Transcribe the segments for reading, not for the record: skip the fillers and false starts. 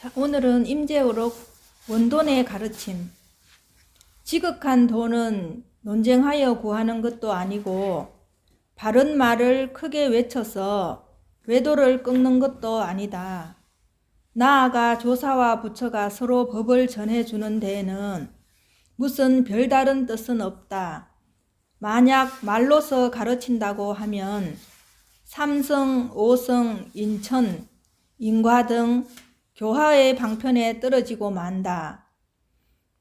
자, 오늘은 임재우록 원돈의 가르침. 지극한 돈은 논쟁하여 구하는 것도 아니고 바른 말을 크게 외쳐서 외도를 꺾는 것도 아니다. 나아가 조사와 부처가 서로 법을 전해주는 데에는 무슨 별다른 뜻은 없다. 만약 말로서 가르친다고 하면 삼성, 오성, 인천, 인과 등 교화의 방편에 떨어지고 만다.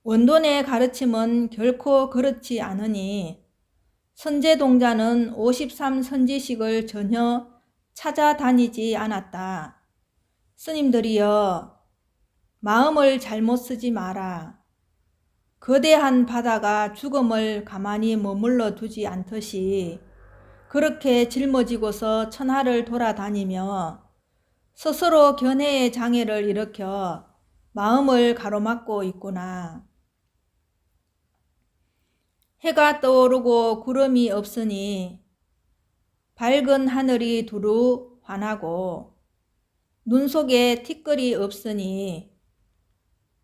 원돈의 가르침은 결코 그렇지 않으니 선제동자는 53선지식을 전혀 찾아다니지 않았다. 스님들이여, 마음을 잘못 쓰지 마라. 거대한 바다가 죽음을 가만히 머물러 두지 않듯이 그렇게 짊어지고서 천하를 돌아다니며 스스로 견해의 장애를 일으켜 마음을 가로막고 있구나. 해가 떠오르고 구름이 없으니 밝은 하늘이 두루 환하고 눈 속에 티끌이 없으니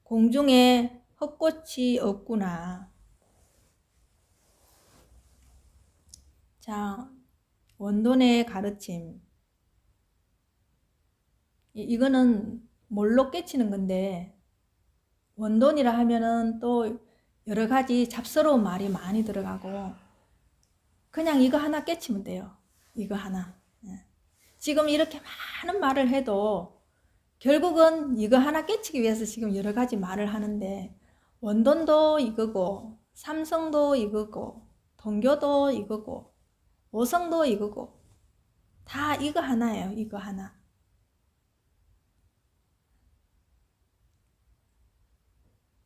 공중에 헛꽃이 없구나. 자, 원돈의 가르침. 이거는 뭘로 깨치는 건데, 원돈이라 하면은 또 여러 가지 잡스러운 말이 많이 들어가고 그냥 이거 하나 깨치면 돼요. 이거 하나. 지금 이렇게 많은 말을 해도 결국은 이거 하나 깨치기 위해서 지금 여러 가지 말을 하는데, 원돈도 이거고 삼성도 이거고 동교도 이거고 오성도 이거고 다 이거 하나예요. 이거 하나.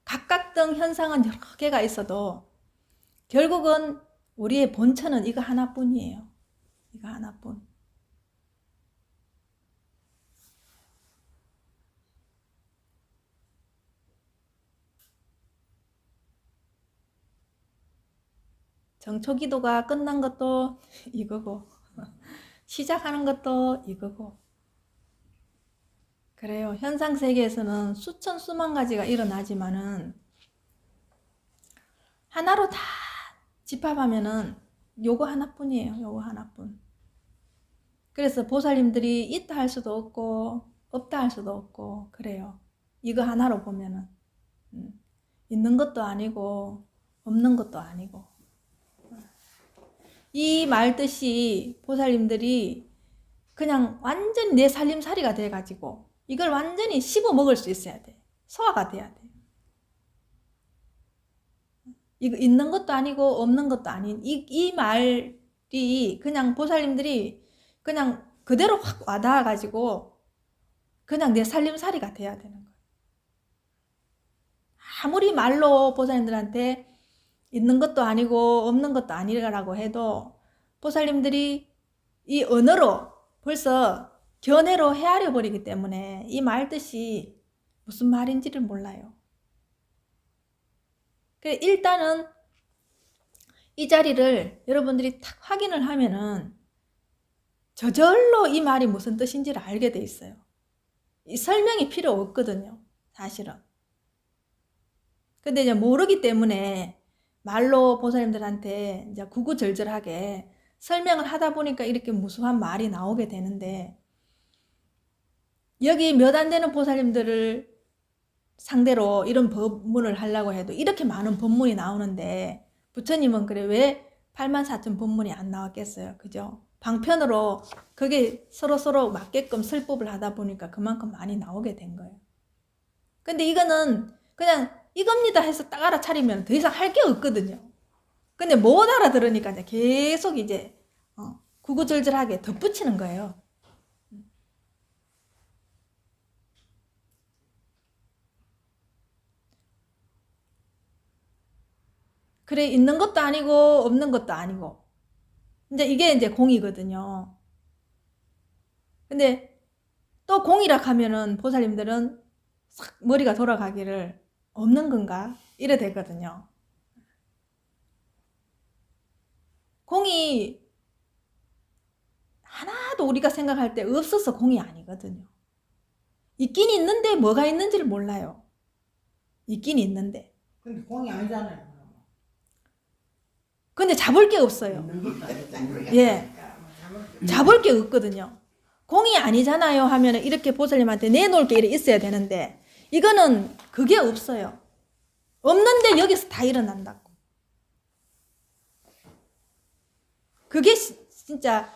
각각등 현상은 여러 개가 있어도 결국은 우리의 본처는 이거 하나뿐이에요. 이거 하나뿐. 정초기도가 끝난 것도 이거고 시작하는 것도 이거고. 그래요. 현상세계에서는 수천 수만 가지가 일어나지만은 하나로 다 집합하면은 요거 하나뿐이에요. 요거 하나뿐. 그래서 보살님들이 있다 할 수도 없고 없다 할 수도 없고 그래요. 이거 하나로 보면은 있는 것도 아니고 없는 것도 아니고. 이 말 뜻이 보살님들이 그냥 완전히 내 살림살이가 돼가지고 이걸 완전히 씹어 먹을 수 있어야 돼. 소화가 돼야 돼. 이거 있는 것도 아니고 없는 것도 아닌 이 말이 그냥 보살님들이 그냥 그대로 확 와닿아가지고 그냥 내 살림살이가 돼야 되는 거예요. 아무리 말로 보살님들한테 있는 것도 아니고 없는 것도 아니라고 해도 보살님들이 이 언어로 벌써 견해로 헤아려 버리기 때문에 이 말 뜻이 무슨 말인지를 몰라요. 그래, 일단은 이 자리를 여러분들이 탁 확인을 하면은 저절로 이 말이 무슨 뜻인지를 알게 돼 있어요. 이 설명이 필요 없거든요, 사실은. 근데 이제 모르기 때문에 말로 보살님들한테 이제 구구절절하게 설명을 하다 보니까 이렇게 무수한 말이 나오게 되는데, 여기 몇 안 되는 보살님들을 상대로 이런 법문을 하려고 해도 이렇게 많은 법문이 나오는데, 부처님은 그래 왜 84,000 법문이 안 나왔겠어요. 그죠? 방편으로 그게 서로 맞게끔 설법을 하다 보니까 그만큼 많이 나오게 된 거예요. 근데 이거는 그냥 이겁니다 해서 딱 알아차리면 더 이상 할 게 없거든요. 근데 못 알아들으니까 이제 계속 이제 구구절절하게 덧붙이는 거예요. 그래, 있는 것도 아니고 없는 것도 아니고 이제 이게 이제 공이거든요. 근데 또 공이라 하면은 보살님들은 싹 머리가 돌아가기를 없는 건가? 이래 되거든요. 공이 하나도 우리가 생각할 때 없어서 공이 아니거든요. 있긴 있는데 뭐가 있는지를 몰라요. 있긴 있는데. 근데 공이 아니잖아요. 근데 잡을 게 없어요. 예. 잡을 게 없거든요. 공이 아니잖아요 하면 이렇게 보살님한테 내놓을 게 있어야 되는데 이거는 그게 없어요. 없는데 여기서 다 일어난다고. 그게 진짜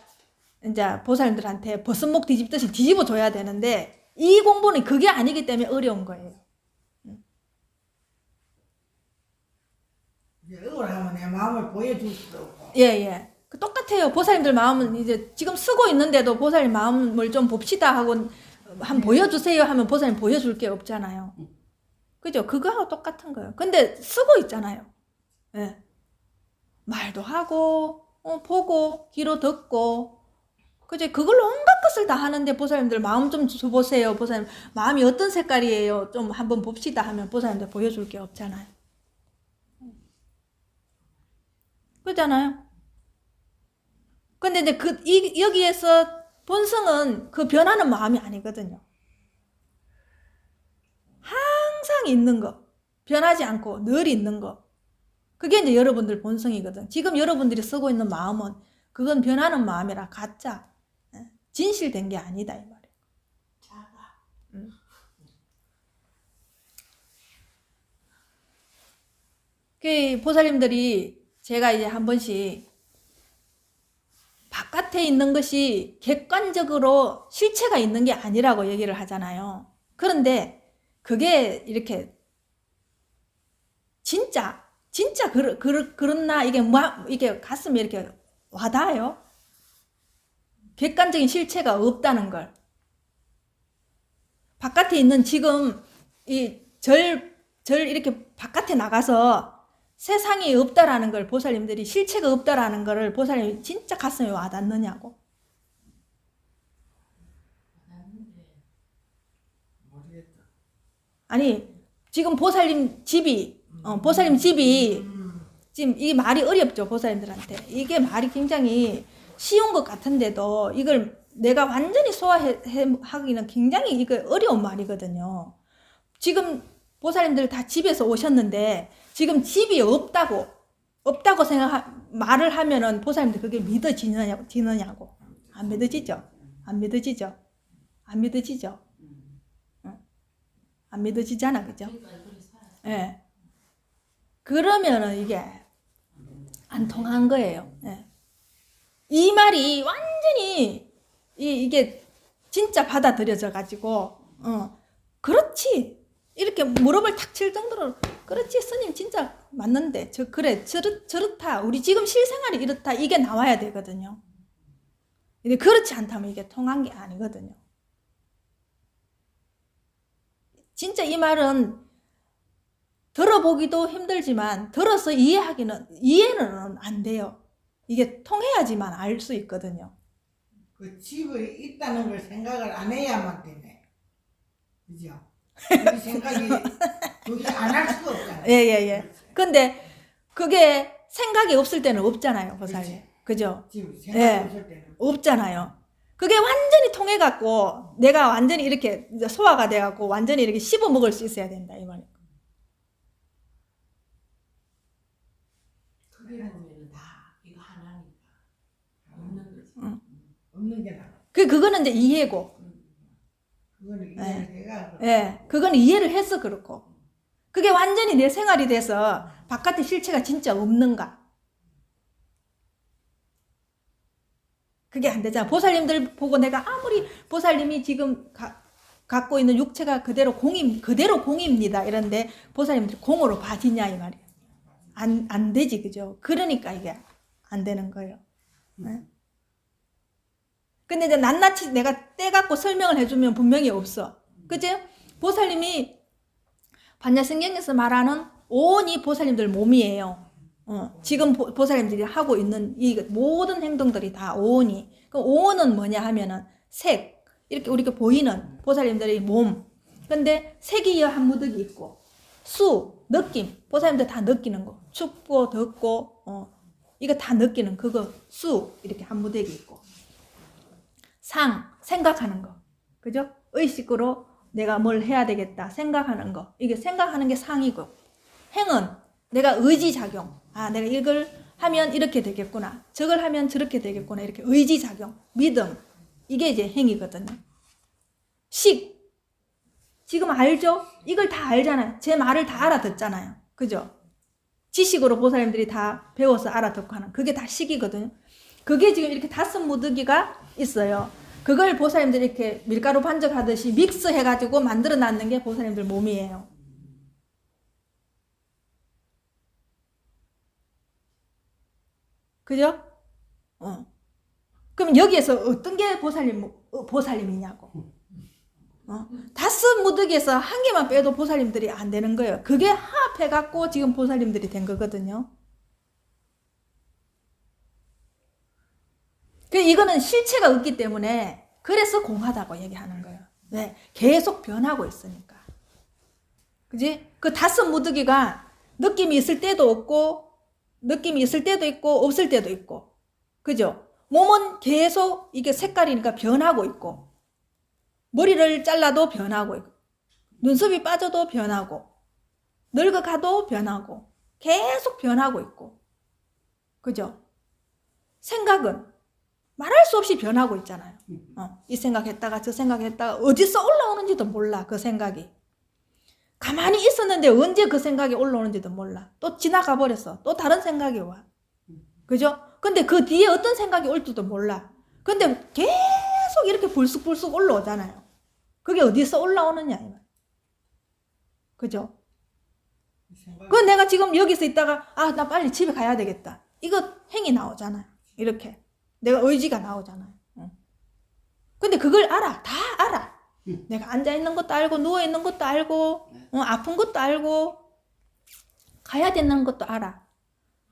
이제 보살님들한테 버섯목 뒤집듯이 뒤집어 줘야 되는데 이 공부는 그게 아니기 때문에 어려운 거예요. 억울하면 내 마음을 보여줄 수도 없고. 예. 똑같아요. 보살님들 마음은 이제 지금 쓰고 있는데도 보살님 마음을 좀 봅시다 하고 한번 보여주세요 하면 보살님 보여줄 게 없잖아요. 그죠? 그거하고 똑같은 거예요. 근데 쓰고 있잖아요. 예. 말도 하고, 보고, 귀로 듣고, 그죠? 그걸로 온갖 것을 다 하는데 보살님들 마음 좀 줘보세요. 보살님 마음이 어떤 색깔이에요? 좀 한번 봅시다 하면 보살님들 보여줄 게 없잖아요. 그렇잖아요. 근데 이제 여기에서 본성은 그 변하는 마음이 아니거든요. 항상 있는 거, 변하지 않고 늘 있는 거. 그게 이제 여러분들 본성이거든. 지금 여러분들이 쓰고 있는 마음은 그건 변하는 마음이라 가짜, 진실된 게 아니다 이 말이에요. 작아. 그 보살님들이 제가 이제 한 번씩 바깥에 있는 것이 객관적으로 실체가 있는 게 아니라고 얘기를 하잖아요. 그런데 그게 이렇게 진짜 그렇나 이게 가슴에 이렇게 와닿아요. 객관적인 실체가 없다는 걸. 바깥에 있는 지금 이 절 이렇게 바깥에 나가서 세상이 없다라는 걸 보살님들이 실체가 없다라는 거를 보살님이 진짜 가슴에 와닿느냐고. 모르겠다. 아니 지금 보살님 집이 지금 이 말이 어렵죠 보살님들한테. 이게 말이 굉장히 쉬운 것 같은데도 이걸 내가 완전히 소화하기는 굉장히 이거 어려운 말이거든요. 지금 보살님들 다 집에서 오셨는데 지금 집이 없다고 말을 하면은 보살님들 그게 믿어지느냐고. 안 믿어지죠? 안 믿어지죠? 안 믿어지죠? 안 믿어지잖아, 그죠? 예. 그러면은 이게 안 통한 거예요. 예. 이 말이 완전히 이게 진짜 받아들여져 가지고 그렇지 이렇게 무릎을 탁 칠 정도로 그렇지 스님 진짜 맞는데 그래 저렇다 우리 지금 실생활이 이렇다 이게 나와야 되거든요. 근데 그렇지 않다면 이게 통한 게 아니거든요. 진짜 이 말은 들어보기도 힘들지만 들어서 이해는 안 돼요. 이게 통해야지만 알 수 있거든요. 그 집에 있다는 걸 생각을 안 해야만 되네. 그죠? 우리 생각이 그게 안 할 수가 없잖아요. 예. 근데 그게 생각이 없을 때는 없잖아요, 보살님. 그죠? 지금 생각이 없을 때는. 없잖아요. 그게 완전히 통해갖고 내가 완전히 이렇게 소화가 돼갖고 완전히 이렇게 씹어 먹을 수 있어야 된다 이 말이에요. 그게 보면 다 이거 하나니까 없는 거지. 없는 게 나아. 그거는 이제 이해고. 그거는 이해를 해가. 예, 그건 이해를 해서 그렇고. 그게 완전히 내 생활이 돼서 바깥의 실체가 진짜 없는가? 그게 안 되잖아. 보살님들 보고 내가 아무리 보살님이 지금 갖고 있는 육체가 그대로 공입니다. 이런데 보살님들이 공으로 봐지냐 이 말이에요. 안 되지, 그죠? 그러니까 이게 안 되는 거예요. 네? 근데 이제 낱낱이 내가 떼갖고 설명을 해주면 분명히 없어. 그죠? 보살님이 반야성경에서 말하는 온이 보살님들 몸이에요. 지금 보살님들이 하고 있는 이 모든 행동들이 다 오온이. 그 오온은 뭐냐 하면은 색, 이렇게 우리가 보이는 보살님들의 몸. 근데 색이 한 무더기 있고, 수, 느낌. 보살님들 다 느끼는 거. 춥고, 덥고, 이거 다 느끼는 그거, 수, 이렇게 한 무더기 있고. 상, 생각하는 거. 그죠? 의식으로 내가 뭘 해야 되겠다 생각하는 거. 이게 생각하는 게 상이고, 행은 내가 의지작용. 아, 내가 이걸 하면 이렇게 되겠구나. 저걸 하면 저렇게 되겠구나. 이렇게 의지작용, 믿음. 이게 이제 행이거든요. 식. 지금 알죠? 이걸 다 알잖아요. 제 말을 다 알아듣잖아요. 그죠? 지식으로 보살님들이 다 배워서 알아듣고 하는 그게 다 식이거든요. 그게 지금 이렇게 5무더기가 있어요. 그걸 보살님들이 이렇게 밀가루 반죽하듯이 믹스해가지고 만들어 놨는 게 보살님들 몸이에요. 그죠? 그럼 여기에서 어떤 게 보살님이냐고. 5무더기에서 한 개만 빼도 보살님들이 안 되는 거예요. 그게 합해갖고 지금 보살님들이 된 거거든요. 이거는 실체가 없기 때문에 그래서 공하다고 얘기하는 거예요. 네, 계속 변하고 있으니까. 그지? 그 5무더기가 느낌이 있을 때도 없고, 느낌이 있을 때도 있고, 없을 때도 있고. 그죠? 몸은 계속 이게 색깔이니까 변하고 있고, 머리를 잘라도 변하고 있고, 눈썹이 빠져도 변하고, 늙어가도 변하고, 계속 변하고 있고. 그죠? 생각은 말할 수 없이 변하고 있잖아요. 이 생각했다가 저 생각했다가 어디서 올라오는지도 몰라. 그 생각이 가만히 있었는데 언제 그 생각이 올라오는지도 몰라. 또 지나가 버렸어. 또 다른 생각이 와. 그죠? 근데 그 뒤에 어떤 생각이 올지도 몰라. 근데 계속 이렇게 불쑥불쑥 올라오잖아요. 그게 어디서 올라오느냐 이 말. 그죠? 그 내가 지금 여기서 있다가 나 빨리 집에 가야 되겠다. 이거 행이 나오잖아요. 이렇게 내가 의지가 나오잖아요. 근데 그걸 알아. 다 알아. 내가 앉아있는 것도 알고 누워있는 것도 알고 아픈 것도 알고 가야 되는 것도 알아.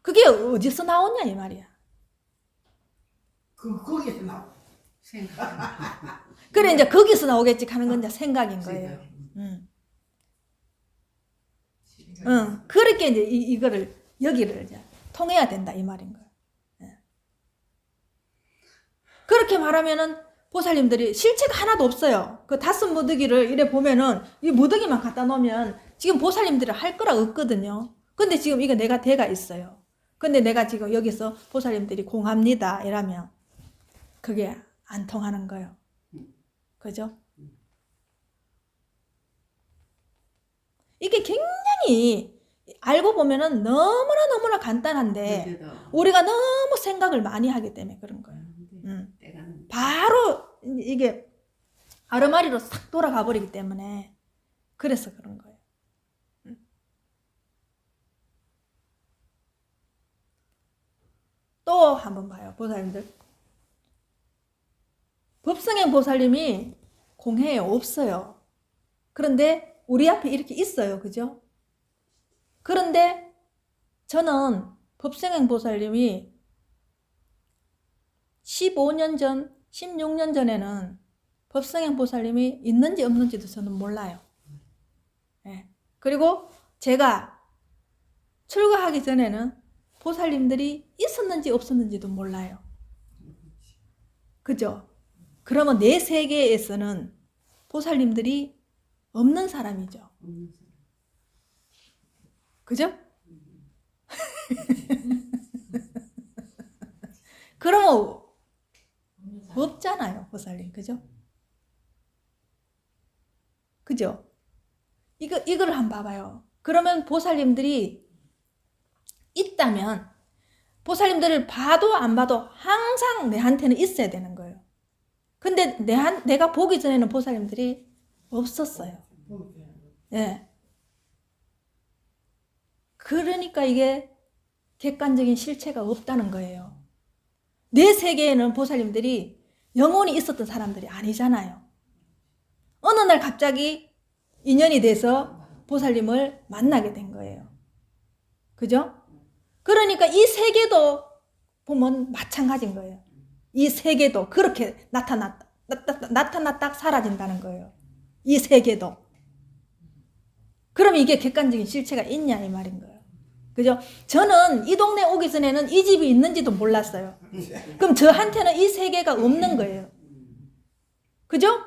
그게 어디서 나오냐 이 말이야. 거기서 나와. 생각. 그래 이제 거기서 나오겠지 하는 건 이제 생각인 거예요. 그렇게 이제 이거를 여기를 이제 통해야 된다 이 말인 거예요. 그렇게 말하면은 보살님들이 실체가 하나도 없어요. 그 5무더기를 이래 보면은 이 무더기만 갖다 놓으면 지금 보살님들이 할 거라 없거든요. 근데 지금 이거 내가 대가 있어요. 근데 내가 지금 여기서 보살님들이 공합니다 이러면 그게 안 통하는 거예요. 그죠? 이게 굉장히 알고 보면은 너무나 간단한데 우리가 너무 생각을 많이 하기 때문에 그런 거예요. 바로 이게 아르마리로 싹 돌아가 버리기 때문에 그래서 그런 거예요. 또 한번 봐요. 보살님들. 법성행 보살님이 공해에 없어요. 그런데 우리 앞에 이렇게 있어요. 그죠? 그런데 저는 법성행 보살님이 15년 전, 16년 전에는 법성행 보살님이 있는지 없는지도 저는 몰라요. 네. 그리고 제가 출가하기 전에는 보살님들이 있었는지 없었는지도 몰라요. 그죠? 그러면 내 세계에서는 보살님들이 없는 사람이죠. 그죠? 그러면 없잖아요, 보살님. 그죠? 이걸 한번 봐봐요. 그러면 보살님들이 있다면 보살님들을 봐도 안 봐도 항상 내한테는 있어야 되는 거예요. 근데 내가 보기 전에는 보살님들이 없었어요. 예. 그러니까 이게 객관적인 실체가 없다는 거예요. 내 세계에는 보살님들이 영원히 있었던 사람들이 아니잖아요. 어느 날 갑자기 인연이 돼서 보살님을 만나게 된 거예요. 그죠? 그러니까 이 세계도 보면 마찬가지인 거예요. 이 세계도 그렇게 나타났다 사라진다는 거예요. 이 세계도. 그럼 이게 객관적인 실체가 있냐 이 말인 거예요. 그죠? 저는 이 동네 오기 전에는 이 집이 있는지도 몰랐어요. 그럼 저한테는 이 세계가 없는 거예요. 그죠?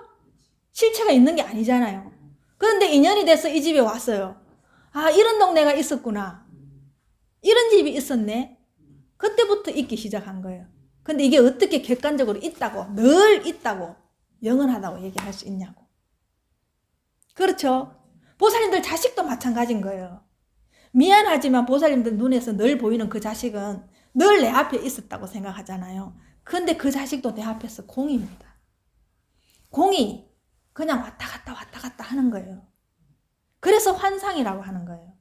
실체가 있는 게 아니잖아요. 그런데 인연이 돼서 이 집에 왔어요. 아, 이런 동네가 있었구나. 이런 집이 있었네. 그때부터 있기 시작한 거예요. 근데 이게 어떻게 객관적으로 있다고, 늘 있다고, 영원하다고 얘기할 수 있냐고. 그렇죠. 보살님들 자식도 마찬가지인 거예요. 미안하지만 보살님들 눈에서 늘 보이는 그 자식은 늘 내 앞에 있었다고 생각하잖아요. 근데 그 자식도 내 앞에서 공입니다. 공이 그냥 왔다 갔다 하는 거예요. 그래서 환상이라고 하는 거예요.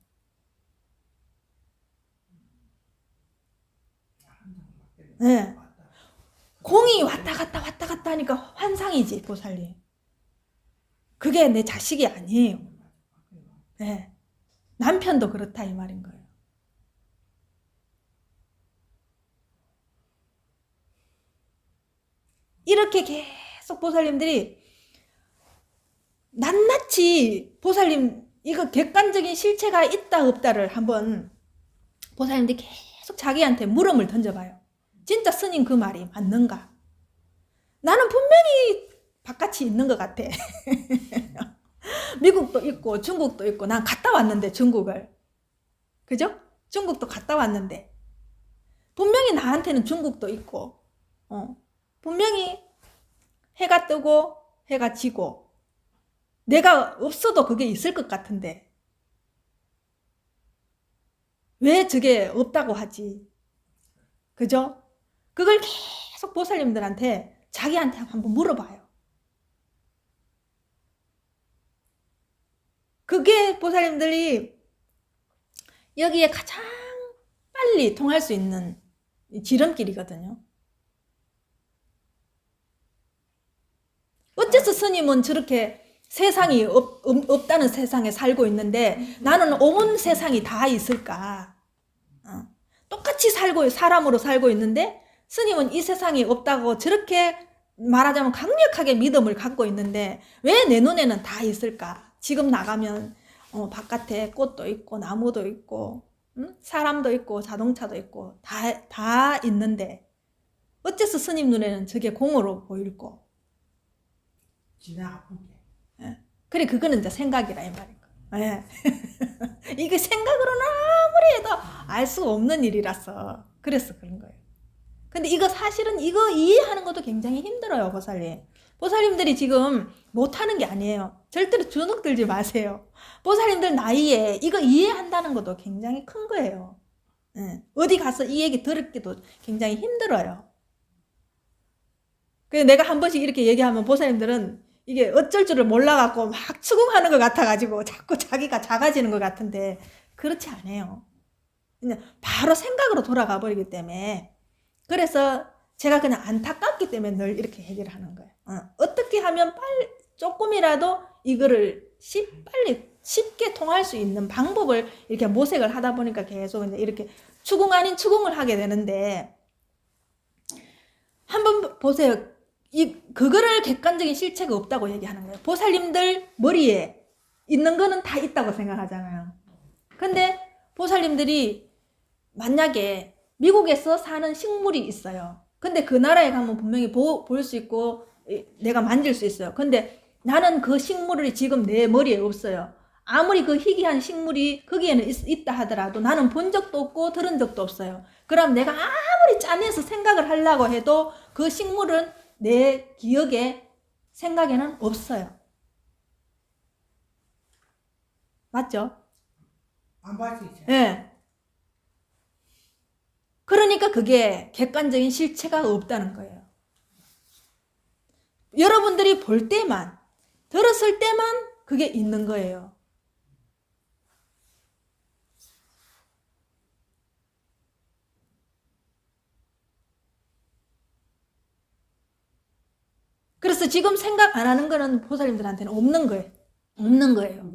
네. 공이 왔다 갔다 하니까 환상이지, 보살님. 그게 내 자식이 아니에요. 네. 남편도 그렇다 이 말인 거예요. 이렇게 계속 보살님들이 낱낱이 보살님 이거 객관적인 실체가 있다 없다를 한번 보살님들이 계속 자기한테 물음을 던져봐요. 진짜 스님 그 말이 맞는가? 나는 분명히 바깥이 있는 것 같아. 미국도 있고 중국도 있고 난 갔다 왔는데 중국을. 그죠? 중국도 갔다 왔는데 분명히 나한테는 중국도 있고 분명히 해가 뜨고 해가 지고 내가 없어도 그게 있을 것 같은데 왜 저게 없다고 하지? 그죠? 그걸 계속 보살님들한테 자기한테 한번 물어봐요. 그게 보살님들이 여기에 가장 빨리 통할 수 있는 지름길이거든요. 어째서 스님은 저렇게 세상이 없다는 세상에 살고 있는데 나는 온 세상이 다 있을까? 똑같이 사람으로 살고 있는데 스님은 이 세상이 없다고 저렇게 말하자면 강력하게 믿음을 갖고 있는데 왜 내 눈에는 다 있을까? 지금 나가면 바깥에 꽃도 있고 나무도 있고 사람도 있고 자동차도 있고 다 있는데 어째서 스님 눈에는 저게 공으로 보일고? 지나가본 게. 예. 그래 그거는 이제 생각이라 이 말인 거야. 예. 이게 생각으로는 아무리 해도 알 수 없는 일이라서 그래서 그런 거예요. 근데 이거 사실은 이거 이해하는 것도 굉장히 힘들어요, 보살님. 보살님들이 지금 못하는 게 아니에요. 절대로 주눅 들지 마세요. 보살님들 나이에 이거 이해한다는 것도 굉장히 큰 거예요. 예. 어디 가서 이 얘기 들었기도 굉장히 힘들어요. 그래서 내가 한 번씩 이렇게 얘기하면 보살님들은 이게 어쩔 줄을 몰라갖고 막 추궁하는 것 같아가지고 자꾸 자기가 작아지는 것 같은데 그렇지 않아요. 그냥 바로 생각으로 돌아가 버리기 때문에 그래서 제가 그냥 안타깝기 때문에 늘 이렇게 얘기를 하는 거예요. 어떻게 하면 빨리 조금이라도 이거를 빨리 쉽게 통할 수 있는 방법을 이렇게 모색을 하다 보니까 계속 이제 이렇게 추궁 아닌 추궁을 하게 되는데 한번 보세요. 그거를 객관적인 실체가 없다고 얘기하는 거예요. 보살님들 머리에 있는 거는 다 있다고 생각하잖아요. 근데 보살님들이 만약에 미국에서 사는 식물이 있어요. 근데 그 나라에 가면 분명히 볼 수 있고 내가 만질 수 있어요. 근데 나는 그 식물이 지금 내 머리에 없어요. 아무리 그 희귀한 식물이 거기에는 있다 하더라도 나는 본 적도 없고 들은 적도 없어요. 그럼 내가 아무리 짜내서 생각을 하려고 해도 그 식물은 내 기억에 생각에는 없어요. 맞죠? 안 봤지? 예. 그러니까 그게 객관적인 실체가 없다는 거예요. 여러분들이 볼 때만, 들었을 때만 그게 있는 거예요. 그래서 지금 생각 안 하는 거는 보살님들한테는 없는 거예요. 없는 거예요.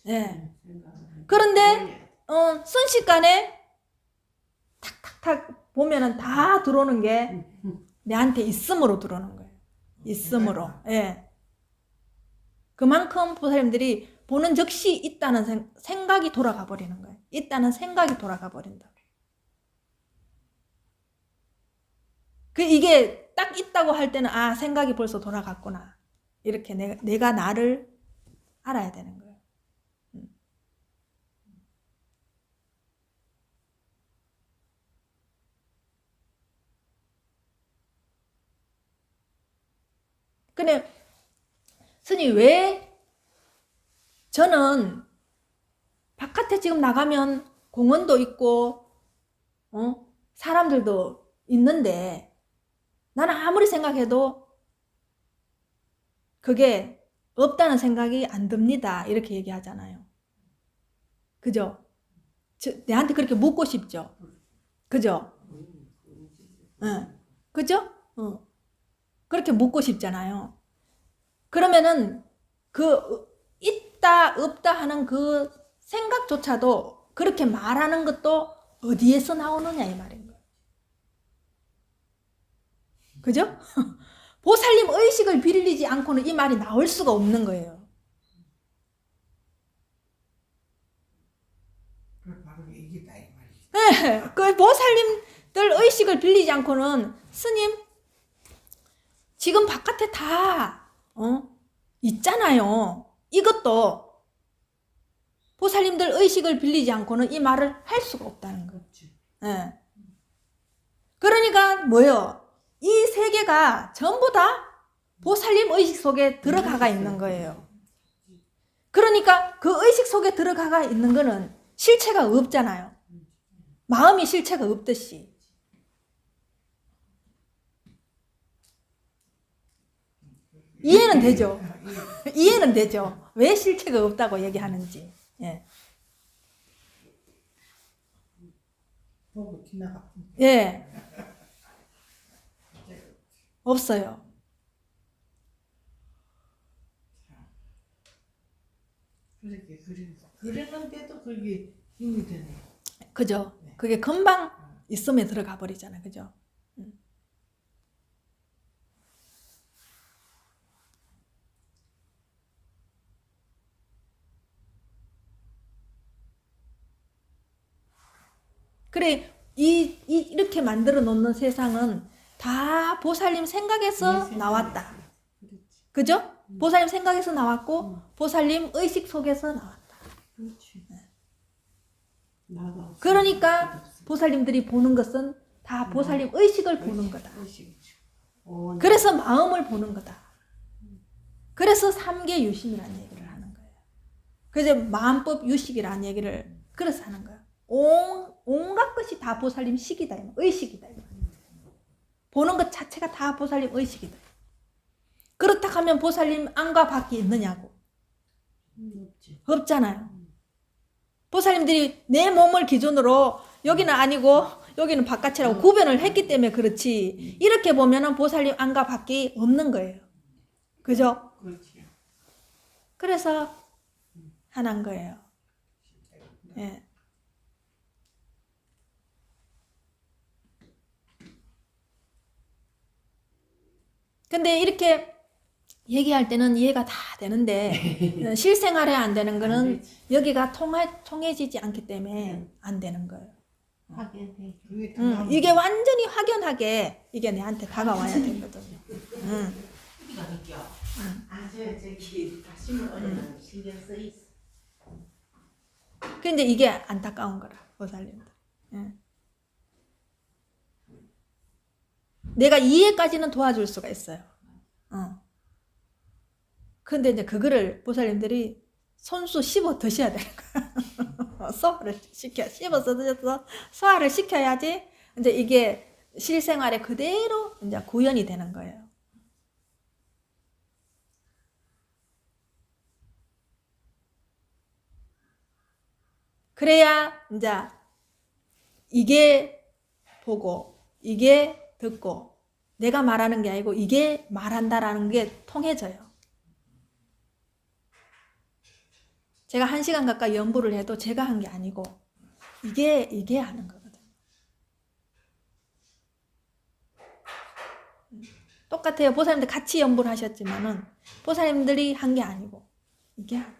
예. 그런데 순식간에 탁탁탁 보면은 다 들어오는 게 내한테 있음으로 들어오는 거예요. 있음으로. 예. 그만큼 보살님들이 보는 즉시 있다는 생각이 돌아가 버리는 거예요. 있다는 생각이 돌아가 버린다. 이게 딱 있다고 할 때는 생각이 벌써 돌아갔구나. 이렇게 내가 나를 알아야 되는 거예요. 근데 스님 왜 저는 바깥에 지금 나가면 공원도 있고 사람들도 있는데 나는 아무리 생각해도 그게 없다는 생각이 안 듭니다. 이렇게 얘기하잖아요. 그죠? 내한테 그렇게 묻고 싶죠? 그죠? 응. 그죠? 그렇게 묻고 싶잖아요. 그러면은 그 있다 없다 하는 그 생각조차도 그렇게 말하는 것도 어디에서 나오느냐 이 말인 거예요. 그죠? 보살님 의식을 빌리지 않고는 이 말이 나올 수가 없는 거예요. 바로 얘기다 이 말이지. 네, 그 보살님들 의식을 빌리지 않고는 스님 지금 바깥에 다 있잖아요. 이것도 보살님들 의식을 빌리지 않고는 이 말을 할 수가 없다는 거예요. 네. 그러니까 뭐예요? 이 세계가 전부 다 보살님 의식 속에 들어가가 있는 거예요. 그러니까 그 의식 속에 들어가가 있는 거는 실체가 없잖아요. 마음이 실체가 없듯이. 이해는 되죠? 이해는 되죠? 왜 실체가 없다고 얘기하는지. 예. 보고 지나가. 예. 없어요. 그렇게 그러는데도 그게 힘이 되네. 그죠? 그게 금방 있으면 들어가 버리잖아요. 그죠? 그래, 이렇게 만들어 놓는 세상은 다 보살님 생각에서 나왔다. 그죠? 보살님 생각에서 나왔고, 보살님 의식 속에서 나왔다. 그렇지. 나가 없어. 그러니까 보살님들이 보는 것은 다 보살님 의식을 보는 거다. 의식이죠. 그래서 마음을 보는 거다. 그래서 삼계 유심이라는 얘기를 하는 거예요. 그래서 마음법 유식이라는 얘기를 그래서 하는 거예요. 온갖 것이 다 보살님 식이다. 의식이다. 보는 것 자체가 다 보살님 의식이다. 그렇다 하면 보살님 안과 밖이 있느냐고. 없지. 없잖아요. 보살님들이 내 몸을 기준으로 여기는 아니고 여기는 바깥이라고 구별을 했기 때문에 그렇지. 이렇게 보면은 보살님 안과 밖이 없는 거예요. 그죠? 그렇지. 그래서 하나인 거예요. 예. 근데 이렇게 얘기할 때는 이해가 다 되는데 실생활에 안 되는 거는 여기가 통해지지 않기 때문에 안 되는 거예요. 확인해. 이게 완전히 확연하게 이게 내한테 다가와야 되거든요. 우리가 느껴. 저기 다시는 어려운 신경 써 있어. 근데 이게 안타까운 거라 보살님들. 내가 이해까지는 도와줄 수가 있어요. 근데 이제 그거를 보살님들이 손수 씹어 드셔야 되는 거야. 소화를 씹어서 드셔서 소화를 시켜야지 이제 이게 실생활에 그대로 이제 구현이 되는 거예요. 그래야 이제 이게 보고 이게 듣고 내가 말하는 게 아니고 이게 말한다라는 게 통해져요. 제가 1시간 가까이 연부를 해도 제가 한 게 아니고 이게 하는 거거든요. 똑같아요. 보살님들 같이 연부를 하셨지만은 보살님들이 한 게 아니고 이게 하는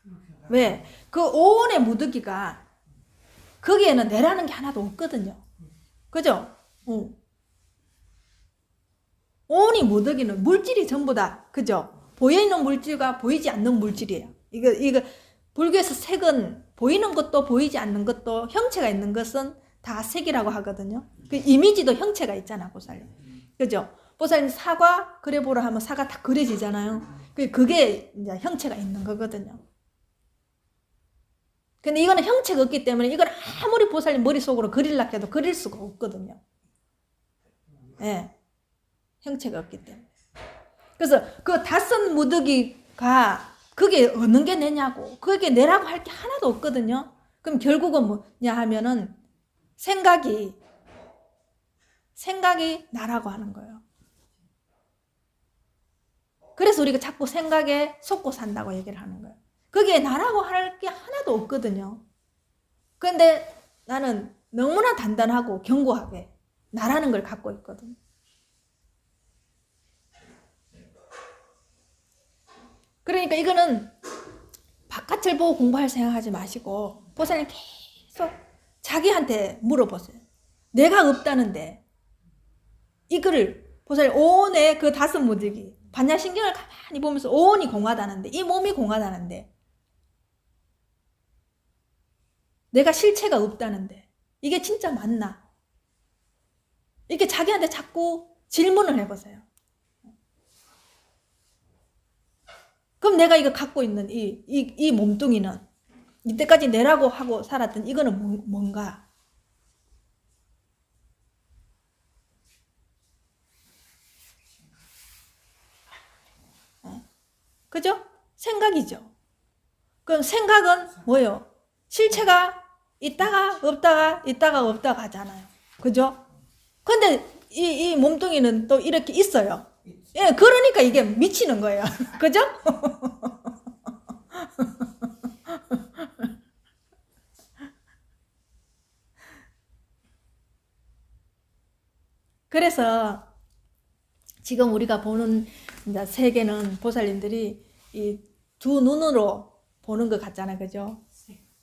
거예요. 왜? 그 오온의 무더기가 거기에는 내라는 게 하나도 없거든요. 그죠? 온이 무더기는 물질이 전부 다, 그죠? 보여있는 물질과 보이지 않는 물질이에요. 이거 불교에서 색은 보이는 것도 보이지 않는 것도 형체가 있는 것은 다 색이라고 하거든요. 그 이미지도 형체가 있잖아, 보살님. 그죠? 보살님 사과 그려보라 하면 사과 다 그려지잖아요. 그게 이제 형체가 있는 거거든요. 근데 이거는 형체가 없기 때문에 이걸 아무리 보살님 머릿속으로 그리려고 해도 그릴 수가 없거든요. 예. 형체가 없기 때문에. 그래서 그 닷선 무더기가 그게 어느 게 내냐고, 그게 내라고 할 게 하나도 없거든요. 그럼 결국은 뭐냐 하면은 생각이 나라고 하는 거예요. 그래서 우리가 자꾸 생각에 속고 산다고 얘기를 하는 거예요. 그게 나라고 할 게 하나도 없거든요. 그런데 나는 너무나 단단하고 견고하게 나라는 걸 갖고 있거든. 그러니까 이거는 바깥을 보고 공부할 생각하지 마시고 보살님 계속 자기한테 물어보세요. 내가 없다는데 이거를 보살님 오온의 그 다섯 무더기 반야신경을 가만히 보면서 오온이 공하다는데 이 몸이 공하다는데 내가 실체가 없다는데 이게 진짜 맞나? 이렇게 자기한테 자꾸 질문을 해보세요. 그럼 내가 이거 갖고 있는 이 몸뚱이는 이때까지 내라고 하고 살았던 이거는 뭔가? 그죠? 생각이죠. 그럼 생각은 뭐예요? 실체가 있다가 없다가 하잖아요. 그죠? 근데 이 몸뚱이는 또 이렇게 있어요. 예, 그러니까 이게 미치는 거예요. 그죠? 그래서 지금 우리가 보는 이제 세계는 보살님들이 이 두 눈으로 보는 것 같잖아요. 그죠?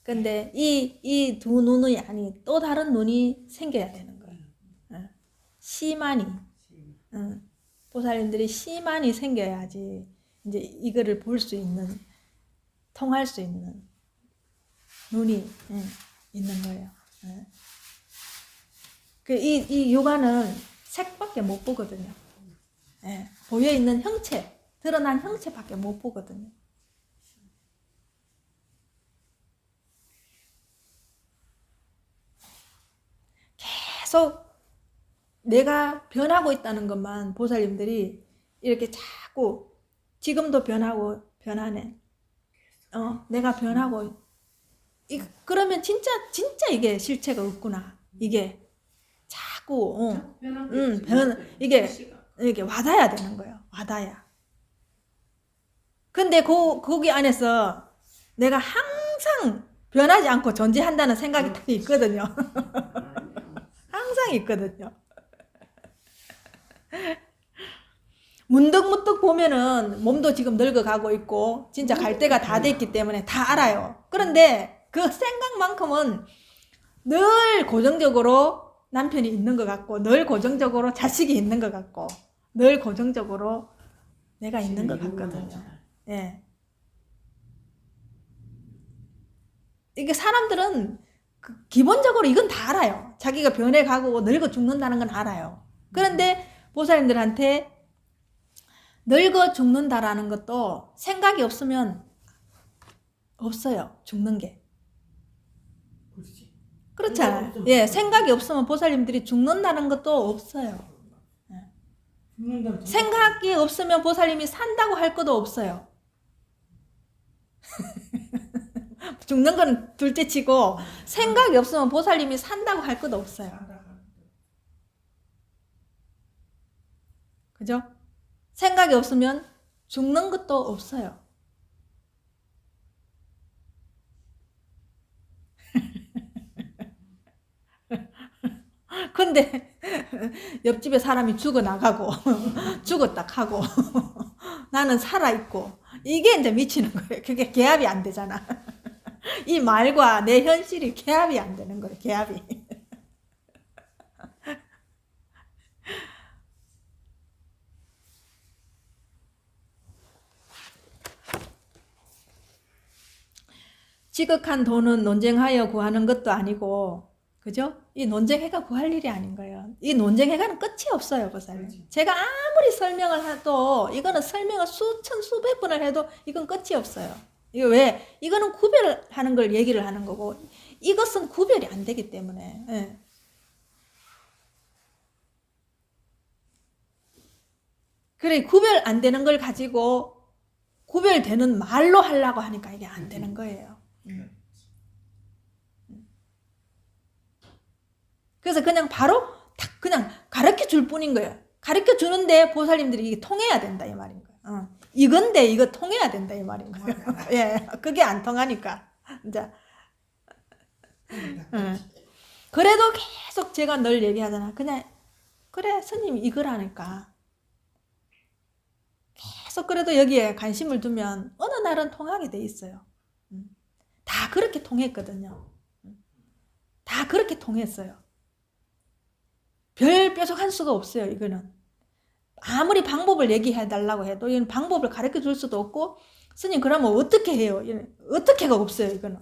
근데 이 두 눈이 아니 또 다른 눈이 생겨야 되는 거예요. 시만이. 보살님들이 시만이 생겨야지 이제 이거를 볼 수 있는, 통할 수 있는 눈이 있는 거예요. 이 육안은 색밖에 못 보거든요. 보여 있는 형체, 드러난 형체밖에 못 보거든요. 계속 내가 변하고 있다는 것만 보살님들이 이렇게 자꾸 지금도 변하고 변하네. 내가 변하고 그러면 진짜 이게 실체가 없구나. 이게 자꾸 이게 와닿아야 되는 거예요. 와닿아야. 근데 거기 안에서 내가 항상 변하지 않고 존재한다는 생각이 딱 있거든요. 항상 있거든요. 문득문득 보면은 몸도 지금 늙어가고 있고 진짜 갈 때가 다 됐기 때문에 다 알아요. 그런데 그 생각만큼은 늘 고정적으로 남편이 있는 것 같고 늘 고정적으로 자식이 있는 것 같고 늘 고정적으로 내가 있는 것 같거든요. 예. 이게 사람들은 기본적으로 이건 다 알아요. 자기가 변해가고 늙어 죽는다는 건 알아요. 그런데 보살님들한테 늙어 죽는다라는 것도 생각이 없으면 없어요. 죽는 게. 그렇잖아요. 예, 생각이 없으면 보살님들이 죽는다는 것도 없어요. 생각이 없으면 보살님이 산다고 할 것도 없어요. 죽는 건 둘째 치고 생각이 없으면 보살님이 산다고 할 것도 없어요. 그죠? 생각이 없으면 죽는 것도 없어요. 근데 옆집에 사람이 죽어나가고 죽었다 하고 나는 살아있고 이게 이제 미치는 거예요. 그게 개합이 안 되잖아. 이 말과 내 현실이 개합이 안 되는 거예요. 개합이. 지극한 돈은 논쟁하여 구하는 것도 아니고, 그죠? 이 논쟁해가 구할 일이 아닌 거예요. 이 논쟁해가는 끝이 없어요, 보살님. 그렇지. 제가 아무리 설명을 해도, 이거는 설명을 수천, 수백 번을 해도 이건 끝이 없어요. 이거 왜? 이거는 구별하는 걸 얘기를 하는 거고, 이것은 구별이 안 되기 때문에. 예. 그래, 구별 안 되는 걸 가지고 구별되는 말로 하려고 하니까 이게 안 되는 거예요. 그래서 그냥 바로 탁 그냥 가르쳐 줄 뿐인 거예요. 가르쳐 주는데 보살님들이 이게 통해야 된다 이 말인 거예요. 이건데 이거 통해야 된다 이 말인 거예요. 예, 그게 안 통하니까 이제 그래도 계속 제가 늘 얘기하잖아. 그냥 그래 스님 이거라니까. 계속 그래도 여기에 관심을 두면 어느 날은 통하게 돼 있어요. 다 그렇게 통했거든요. 다 그렇게 통했어요. 별 뾰족한 수가 없어요. 이거는 아무리 방법을 얘기해 달라고 해도 이건 방법을 가르쳐 줄 수도 없고 스님 그러면 어떻게 해요? 어떻게가 없어요. 이거는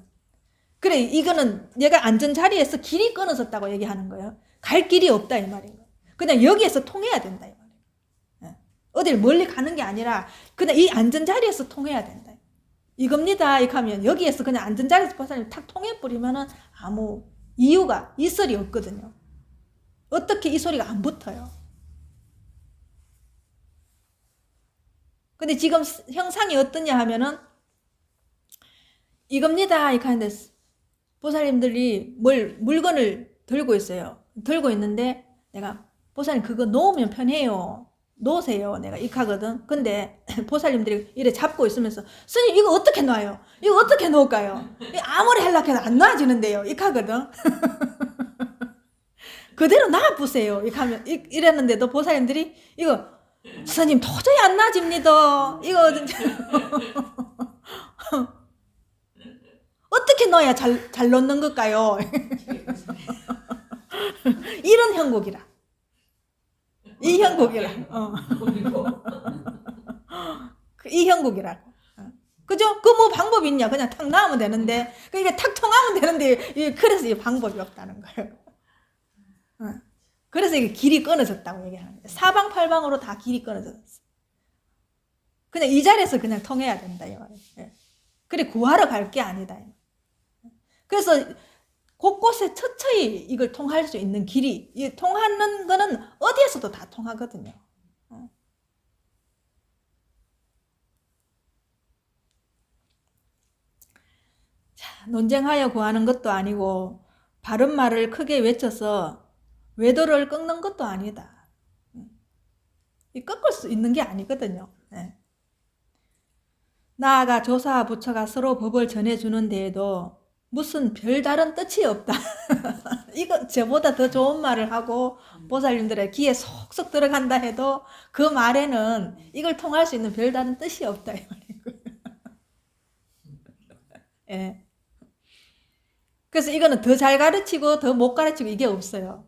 그래 이거는 얘가 앉은 자리에서 길이 끊어졌다고 얘기하는 거예요. 갈 길이 없다 이 말인 거예요. 그냥 여기에서 통해야 된다 이 말이에요. 어딜 멀리 가는 게 아니라 그냥 이 앉은 자리에서 통해야 된다. 이겁니다. 이렇게 하면 여기에서 그냥 앉은 자리에서 보살님 탁 통해버리면은 아무 이유가 이설이 없거든요. 어떻게 이 소리가 안 붙어요. 근데 지금 형상이 어떠냐 하면은 이겁니다. 이렇게 하는데 보살님들이 물건을 들고 있어요. 들고 있는데 내가 보살님 그거 놓으면 편해요. 놓으세요. 내가 이렇게 하거든. 근데 보살님들이 이래 잡고 있으면서 스님 이거 어떻게 놔요? 이거 어떻게 놓을까요? 아무리 하려고 해도 안 놔지는데요. 이렇게 하거든. 그대로 놔보세요. 이렇게 하면 이랬는데도 보살님들이 이거 스님 도저히 안 놔집니다. 이거 어떻게 넣어야 잘 놓는 걸까요? 이런 형국이라. 이 형국이라. 이 형국이라고. 그죠? 그 뭐 방법이 있냐? 그냥 탁 나오면 되는데, 이게 탁 통하면 되는데, 그래서 이 방법이 없다는 거예요. 그래서 이게 길이 끊어졌다고 얘기하는 거예요. 사방팔방으로 다 길이 끊어졌어. 그냥 이 자리에서 그냥 통해야 된다 이 말이에요. 그래 구하러 갈 게 아니다. 그래서 곳곳에 처처히 이걸 통할 수 있는 길이 통하는 거는 어디에서도 다 통하거든요. 자, 논쟁하여 구하는 것도 아니고 바른 말을 크게 외쳐서 외도를 꺾는 것도 아니다. 꺾을 수 있는 게 아니거든요. 나아가 조사와 부처가 서로 법을 전해주는 데에도 무슨 별다른 뜻이 없다. 이거 저보다 더 좋은 말을 하고 보살님들의 귀에 속속 들어간다 해도 그 말에는 이걸 통할 수 있는 별다른 뜻이 없다. 이 말이고. 예. 그래서 이거는 더 잘 가르치고 더 못 가르치고 이게 없어요.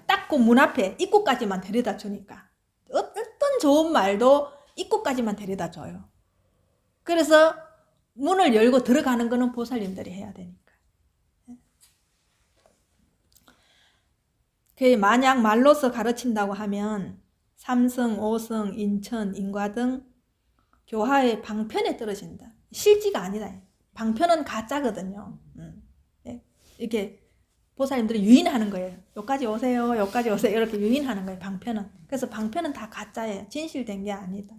딱 그 문 앞에 입구까지만 데려다 주니까 어떤 좋은 말도 입구까지만 데려다 줘요. 그래서 문을 열고 들어가는 거는 보살님들이 해야 되니까. 만약 말로서 가르친다고 하면 삼성, 오성, 인천, 인과 등 교화의 방편에 떨어진다. 실지가 아니다. 방편은 가짜거든요. 이렇게 보살님들이 유인하는 거예요. 여기까지 오세요. 여기까지 오세요. 이렇게 유인하는 거예요. 방편은. 그래서 방편은 다 가짜예요. 진실된 게 아니다.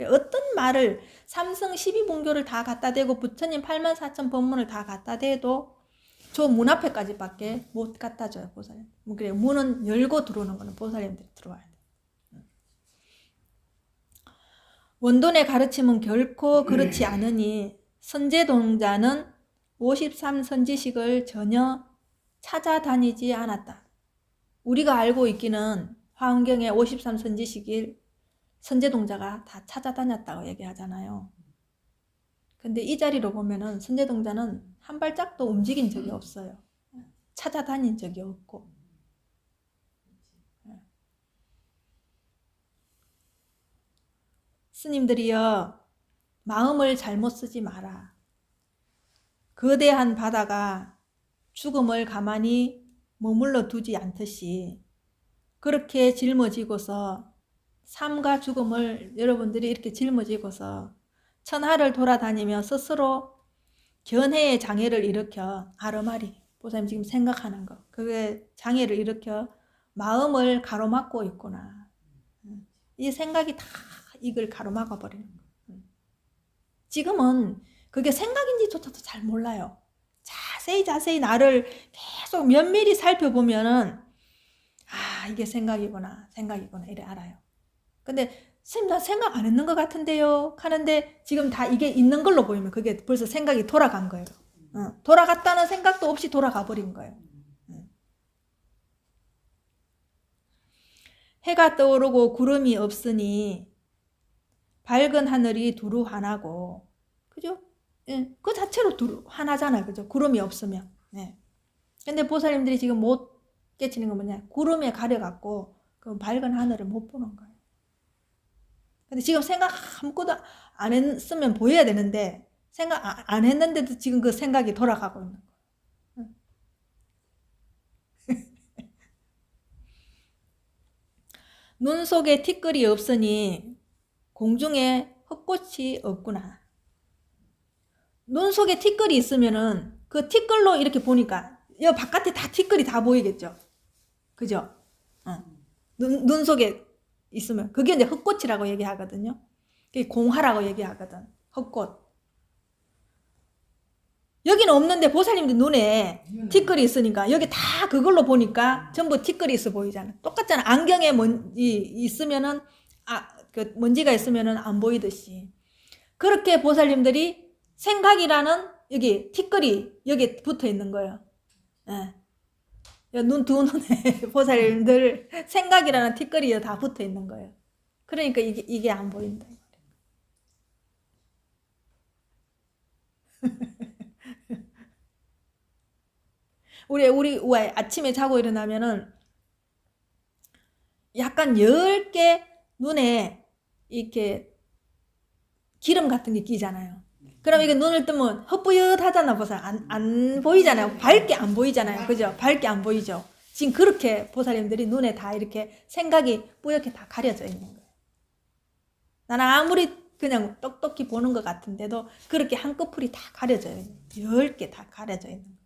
어떤 말을 삼성 12분교를 다 갖다 대고 부처님 84,000 법문을 다 갖다 대도 저 문 앞에까지밖에 못 갖다 줘요. 보살님. 그래 문은 열고 들어오는 거는 보살님들이 들어와야 돼요. 원돈의 가르침은 결코 그렇지 않으니 선제동자는 53선지식을 전혀 찾아다니지 않았다. 우리가 알고 있기는 화엄경의 53선지식일 선제동자가 다 찾아다녔다고 얘기하잖아요. 근데 이 자리로 보면은 선제동자는 한 발짝도 움직인 적이 없어요. 찾아다닌 적이 없고. 스님들이요, 마음을 잘못 쓰지 마라. 거대한 바다가 죽음을 가만히 머물러 두지 않듯이 그렇게 짊어지고서 삶과 죽음을 여러분들이 이렇게 짊어지고서 천하를 돌아다니며 스스로 견해의 장애를 일으켜 아르마리 보사님 지금 생각하는 거 그게 장애를 일으켜 마음을 가로막고 있구나. 이 생각이 다 이걸 가로막아 버리는 거. 지금은 그게 생각인지조차도 잘 몰라요. 자세히 나를 계속 면밀히 살펴보면은 아 이게 생각이구나 이래 알아요. 근데 선생님 나 생각 안 했는 것 같은데요 하는데 지금 다 이게 있는 걸로 보이면 그게 벌써 생각이 돌아간 거예요. 돌아갔다는 생각도 없이 돌아가 버린 거예요. 해가 떠오르고 구름이 없으니 밝은 하늘이 두루 환하고 그죠? 예, 그 자체로 두루 환하잖아요. 그죠? 구름이 없으면. 네. 근데 보살님들이 지금 못 깨치는 건 뭐냐? 구름에 가려갖고 그 밝은 하늘을 못 보는 거예요. 근데 지금 생각 아무것도 안 했으면 보여야 되는데 생각 안 했는데도 지금 그 생각이 돌아가고 있는 거예요. 눈 속에 티끌이 없으니 공중에 흙꽃이 없구나. 눈 속에 티끌이 있으면은 그 티끌로 이렇게 보니까 여 바깥에 다 티끌이 다 보이겠죠. 그죠? 눈 속에 있으면 그게 이제 흙꽃이라고 얘기하거든요. 그게 공화라고 얘기하거든. 흙꽃. 여기는 없는데 보살님들 눈에 티끌이 있으니까 여기 다 그걸로 보니까 전부 티끌이 있어 보이잖아. 똑같잖아. 안경에 먼지 있으면은 그 먼지가 있으면은 안 보이듯이 그렇게 보살님들이 생각이라는 여기 티끌이 여기 붙어 있는 거예요. 예. 두 눈에 보살님들 생각이라는 티끌이 다 붙어 있는 거예요. 그러니까 이게 안 보인다. 우리 왜 아침에 자고 일어나면은 약간 엷게 눈에 이렇게 기름 같은 게 끼잖아요. 그럼 이게 눈을 뜨면 헛뿌옇하잖아. 보살 안 보이잖아요. 밝게 안 보이잖아요. 그죠? 밝게 안 보이죠. 지금 그렇게 보살님들이 눈에 다 이렇게 생각이 뿌옇게 다 가려져 있는 거예요. 나는 아무리 그냥 똑똑히 보는 것 같은데도 그렇게 한꺼풀이 다 가려져요. 엷게 다 가려져 있는 거예요.